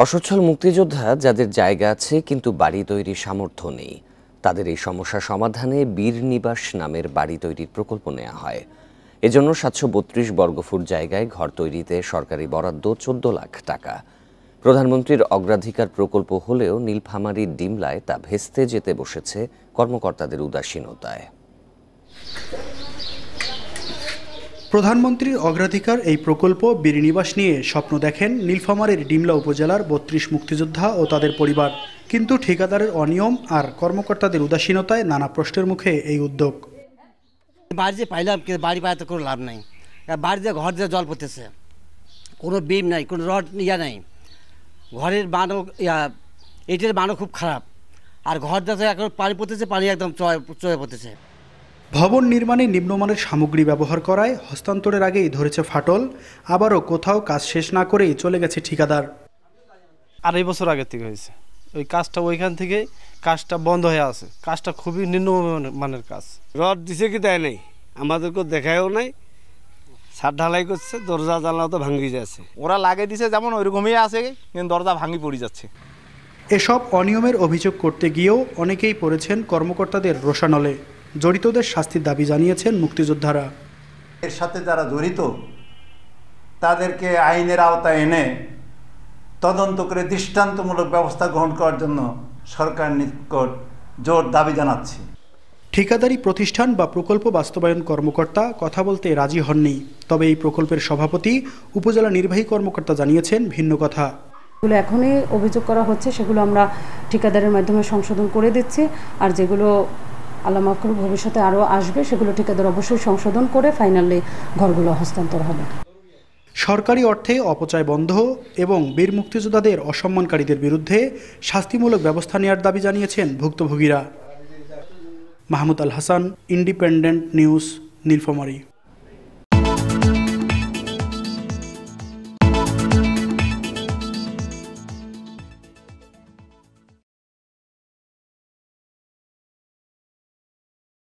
অসচ্ছল মুক্তিযোদ্ধা যাদের জায়গা আছে কিন্তু বাড়ি তৈরির সামর্থ্য নেই, তাদের এই সমস্যা সমাধানে বীর নিবাস নামের বাড়ি তৈরির প্রকল্প নেওয়া হয়। এজন্য ৭৩২ বর্গফুট জায়গায় ঘর তৈরিতে সরকারি বরাদ্দ ১৪ লাখ টাকা। প্রধানমন্ত্রীর অগ্রাধিকার প্রকল্প হলেও নীলফামারীর ডিমলায় তা ভেস্তে যেতে বসেছে কর্মকর্তাদের উদাসীনতায়। প্রধানমন্ত্রীর অগ্রাধিকার এই প্রকল্প বীরনিবাস নিয়ে স্বপ্ন দেখেন নীলফামারীর ডিমলা উপজেলার ৩২ মুক্তিযোদ্ধা ও তাদের পরিবার। কিন্তু ঠিকাদারের অনিয়ম আর কর্মকর্তাদের উদাসীনতায় নানা প্রশ্নের মুখে এই উদ্যোগ। বাড়ি যে পাইলাম কিন্তু বাড়ি পাইতে কোনো লাভ নাই। বাড়িতে ঘর দিয়ে জল পড়তেছে, কোনো বিম নাই, কোনো রড নাই, ঘরের বানো এটার বানো খুব খারাপ, আর ঘর দিয়ে এখন পানি পড়তেছে, পানি একদম চয়ে পড়তেছে। ভবন নির্মাণে নিম্নমানের সামগ্রী ব্যবহার করায় হস্তান্তরের আগেই ধরেছে ফাটল, আবারও কোথাও কাজ শেষ না করেই চলে গেছে ঠিকাদার। ২.৫ বছর আগে থেকে হয়েছে ওই কাজটা, ওইখান থেকে কাজটা বন্ধ হয়ে আছে। কাজটা খুবই নিম্নমানের কাজ। রড দিছে কি দেয় নাই, আমাদেরকে দেখায়ও নাই। ছাদ ঢালাই করছে, দরজা জানলা তো ভাঙি যাচ্ছে। ওরা লাগিয়ে দিছে যেমন ওইরকমই আছে, কিন্তু দরজা ভাঙি পড়ে যাচ্ছে। এসব অনিয়মের অভিযোগ করতে গিয়েও অনেকেই পড়েছেন কর্মকর্তাদের রোষানলে। জড়িতদের শাস্তির দাবি জানিয়েছেন মুক্তিযোদ্ধারা। এর সাথে যারা জড়িত তাদেরকে আইনের আওতায় এনে তদন্ত করে দৃষ্টান্তমূলক ব্যবস্থা গ্রহণ করার জন্য সরকার নিকট জোর দাবি জানাচ্ছি। ঠিকাদারি প্রতিষ্ঠান বা প্রকল্প বাস্তবায়ন কর্মকর্তা কথা বলতে রাজি হননি। তবে এই প্রকল্পের সভাপতি উপজেলা নির্বাহী কর্মকর্তা জানিয়েছেন ভিন্ন কথা। যেগুলো এখনই অভিযোগ করা হচ্ছে সেগুলো আমরা ঠিকাদারের মাধ্যমে সংশোধন করে দিচ্ছি, আর যেগুলো আল্লাহ মাফ করুক ভবিষ্যতে আরও আসবে সেগুলো ঠিকাদার অবশ্যই সংশোধন করে ফাইনালি ঘরগুলো হস্তান্তর হবে। সরকারি অর্থে অপচয় বন্ধ এবং বীর মুক্তিযোদ্ধাদের অসম্মানকারীদের বিরুদ্ধে শাস্তিমূলক ব্যবস্থা নেওয়ার দাবি জানিয়েছেন ভুক্তভোগীরা। Mahmud Al Hasan, independent news, Nilphamari.